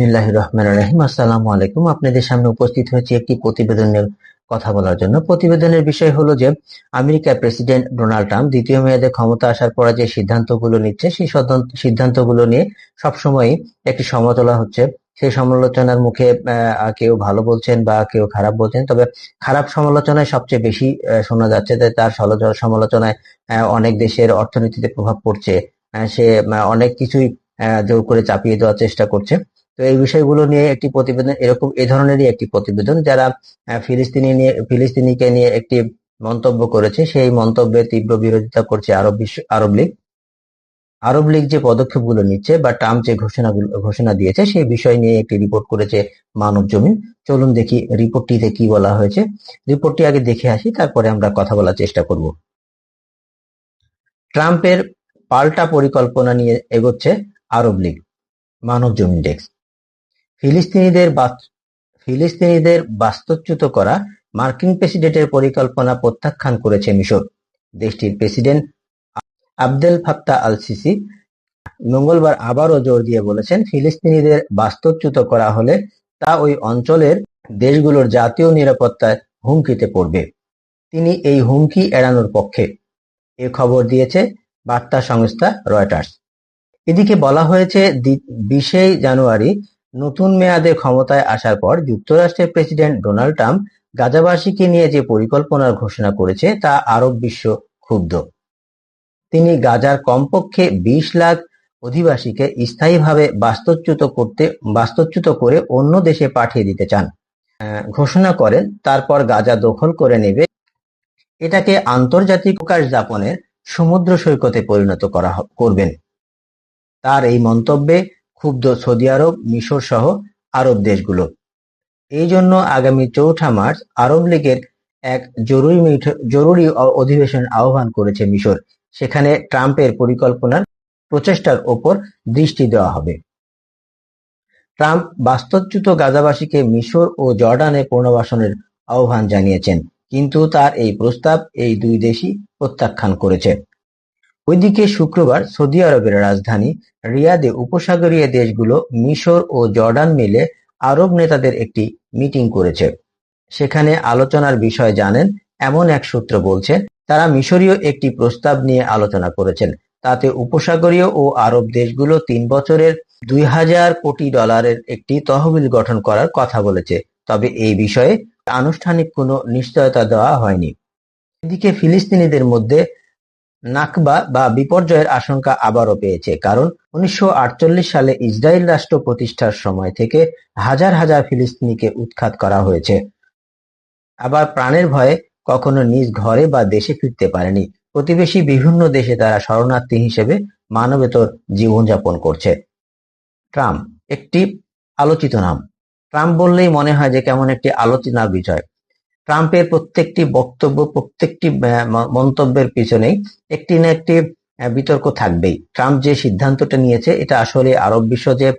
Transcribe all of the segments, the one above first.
বিসমিল্লাহির রহমানির রহিম। আসসালামু আলাইকুম। আপনাদের সামনে উপস্থিত হয়েছে একটি প্রতিবেদনের কথা বলার জন্য। প্রতিবেদনের বিষয় হলো যে আমেরিকার প্রেসিডেন্ট ডোনাল্ড ট্রাম্প দ্বিতীয় মেয়াদে ক্ষমতা আসার পরে যে সিদ্ধান্তগুলো নিচ্ছে সেই সিদ্ধান্তগুলো নিয়ে সবসময় একটি সমালোচনা হচ্ছে। সেই সমালোচনার মুখে কেউ ভালো বলছেন বা কেউ খারাপ বলছেন, তবে খারাপ সমালোচনায় সবচেয়ে বেশি শোনা যাচ্ছে যে তার সমালোচনায় অনেক দেশের অর্থনীতিতে প্রভাব পড়ছে। সে অনেক কিছুই জোর করে চাপিয়ে দেওয়ার চেষ্টা করছে। তো এই বিষয়গুলো নিয়ে একটি প্রতিবেদন, এ ধরনেরই একটি প্রতিবেদন যারা ফিলিস্তিনিকে নিয়ে একটি মন্তব্য করেছে, সেই মন্তব্যের তীব্র বিরোধিতা করছে আরব লীগ যে পদক্ষেপগুলো নিচ্ছে বা ট্রাম্প যে ঘোষণা দিয়েছে সেই বিষয় নিয়ে একটি রিপোর্ট করেছে মানব জমিন। চলুন দেখি রিপোর্টটিতে কি বলা হয়েছে। রিপোর্টটি আগে দেখে আসি, তারপরে আমরা কথা বলার চেষ্টা করব। ট্রাম্পের পাল্টা পরিকল্পনা নিয়ে এগোচ্ছে আরব লীগ। মানব জমিন ডেস্ক। ফিলিস্তিনিদের বাস্তুচ্যুত করা মার্কিন প্রেসিডেন্টের পরিকল্পনা প্রত্যাখ্যান করেছে মিশর। দেশটির প্রেসিডেন্ট আবদেল ফাত্তাহ আল-সিসি মঙ্গলবার আবারও জোর দিয়ে বলেছেন, ফিলিস্তিনিদের বাস্তুচ্যুত করা হলে তা ওই অঞ্চলের দেশগুলোর জাতীয় নিরাপত্তায় হুমকিতে পড়বে। তিনি এই হুমকি এড়ানোর পক্ষে, এ খবর দিয়েছে বার্তা সংস্থা রয়টার্স। এদিকে বলা হয়েছে 20 জানুয়ারি নতুন মেয়াদে ক্ষমতায় আসার পর যুক্তরাষ্ট্রের প্রেসিডেন্ট ডোনাল্ড ট্রাম্প গাজাবাসীকে নিয়ে যে পরিকল্পনার ঘোষণা করেছে তা আরব বিশ্ব ক্ষুব্ধ। তিনি গাজার কমপক্ষে 20 লাখ অধিবাসীকে স্থায়ীভাবে বাস্তুচ্যুত করে অন্য দেশে পাঠিয়ে দিতে চান। ঘোষণা করেন তারপর গাজা দখল করে নেবে। এটাকে আন্তর্জাতিক অবকাশ যাপনের সমুদ্র সৈকতে পরিণত করবেন। তার এই মন্তব্যে ক্ষুব্ধ সৌদি আরব, মিশর সহ আরব দেশগুলো। এই জন্য আগামী 4 মার্চ আরব লীগের এক জরুরি অধিবেশন আহ্বান করেছে মিশর। সেখানে ট্রাম্পের পরিকল্পনার প্রচেষ্টার ওপর দৃষ্টি দেওয়া হবে। ট্রাম্প বাস্তুচ্যুত গাজাবাসীকে মিশর ও জর্ডানে পুনর্বাসনের আহ্বান জানিয়েছেন, কিন্তু তার এই প্রস্তাব এই দুই দেশই প্রত্যাখ্যান করেছে। ওইদিকে শুক্রবার সৌদি আরবের রাজধানী রিয়াদে উপসাগরীয় দেশগুলো মিশর ও জর্ডান মিলে আরব নেতাদের একটি মিটিং করেছে। সেখানে আলোচনার বিষয় জানেন এমন এক সূত্র বলছে, তারা মিশরীয় একটি প্রস্তাব নিয়ে আলোচনা করেছেন। তাতে উপসাগরীয় ও আরব দেশগুলো 3 বছরের $2000 কোটি একটি তহবিল গঠন করার কথা বলেছে। তবে এই বিষয়ে আনুষ্ঠানিক কোনো নিশ্চয়তা দেওয়া হয়নি। এদিকে ফিলিস্তিনিদের মধ্যে নাকবা বা বিপর্যয়ের আশঙ্কা আবারও পেয়েছে, কারণ 1948 সালে ইসরায়েল রাষ্ট্র প্রতিষ্ঠার সময় থেকে হাজার হাজার ফিলিস্তিনিকে উৎখাত করা হয়েছে। আবার প্রাণের ভয়ে কখনো নিজ ঘরে বা দেশে ফিরতে পারেনি। প্রতিবেশী বিভিন্ন দেশে তারা শরণার্থী হিসেবে মানবেতর জীবনযাপন করছে। ট্রাম্প একটি আলোচিত নাম। ট্রাম্প বললেই মনে হয় যে কেমন একটি আলোচনার বিষয়। ট্রাম্পের প্রত্যেকটি বক্তব্য, প্রত্যেকটি মন্তব্যের পিছনেই একটি না একটি বিতর্ক থাকবেই। ট্রাম্প যে সিদ্ধান্তটা নিয়েছে এটা আসলে আরব বিশ্ব যে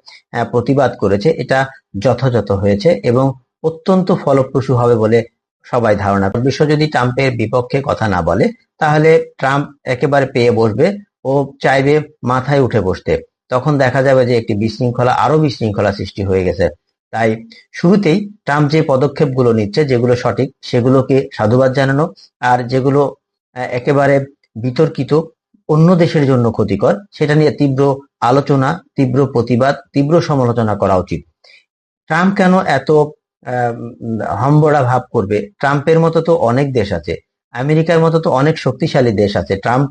প্রতিবাদ করেছে এটা যথাযথ হয়েছে এবং অত্যন্ত ফলপ্রসূ হবে বলে সবাই ধারণা করে। বিশ্ব যদি ট্রাম্পের বিপক্ষে কথা না বলে তাহলে ট্রাম্প একেবারে পেয়ে বসবে ও চাইবে মাথায় উঠে বসতে। তখন দেখা যাবে যে একটি আরো বিশৃঙ্খলা সৃষ্টি হয়ে গেছে। তাই শুরুতেই ট্রাম্প যে পদক্ষেপগুলো নিচ্ছে, যেগুলো সঠিক সেগুলোকে সাধুবাদ জানানো, আর যেগুলো একেবারে বিতর্কিত, অন্য দেশের জন্য ক্ষতিকর, সেটা নিয়ে তীব্র আলোচনা, তীব্র প্রতিবাদ, তীব্র সমালোচনা করা উচিত। ট্রাম্প কেন এত হম্বরা ভাব করবে? ট্রাম্পের মতো তো অনেক দেশ আছে, আমেরিকার মতো তো অনেক শক্তিশালী দেশ আছে। ট্রাম্প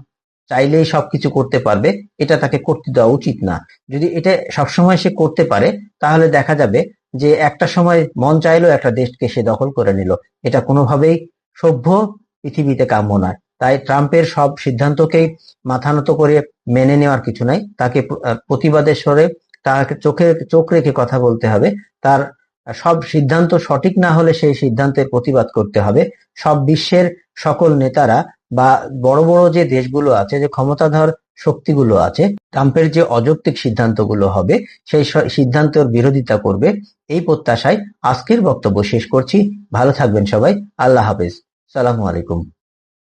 চাইলেই সবকিছু করতে পারবে, এটা তাকে করতে দেওয়া উচিত না। যদি এটা সবসময় সে করতে পারে তাহলে দেখা যাবে যে একটা সময় মন চাইলো একটা দেশকে সে দখল করে নিল। এটা কোনোভাবেই সভ্য পৃথিবীতে কাম্য নয়। তাই ট্রাম্পের সব সিদ্ধান্তকেই মাথা নত করে মেনে নেওয়ার কিছু নাই। তাকে প্রতিবাদের স্বরে, তাকে চোখ রেখে কথা বলতে হবে। তার সব সিদ্ধান্ত সঠিক না হলে সেই সিদ্ধান্তের প্রতিবাদ করতে হবে। সব বিশ্বের সকল নেতারা বা বড় বড় যে দেশগুলো আছে, যে ক্ষমতাধর শক্তিগুলো আছে, ট্রাম্পের যে অযৌক্তিক সিদ্ধান্তগুলো হবে সেই সিদ্ধান্তের বিরোধিতা করবে। এই প্রত্যাশায় আজকের বক্তব্য শেষ করছি। ভালো থাকবেন সবাই। আল্লাহ হাফেজ। সালামু আলাইকুম।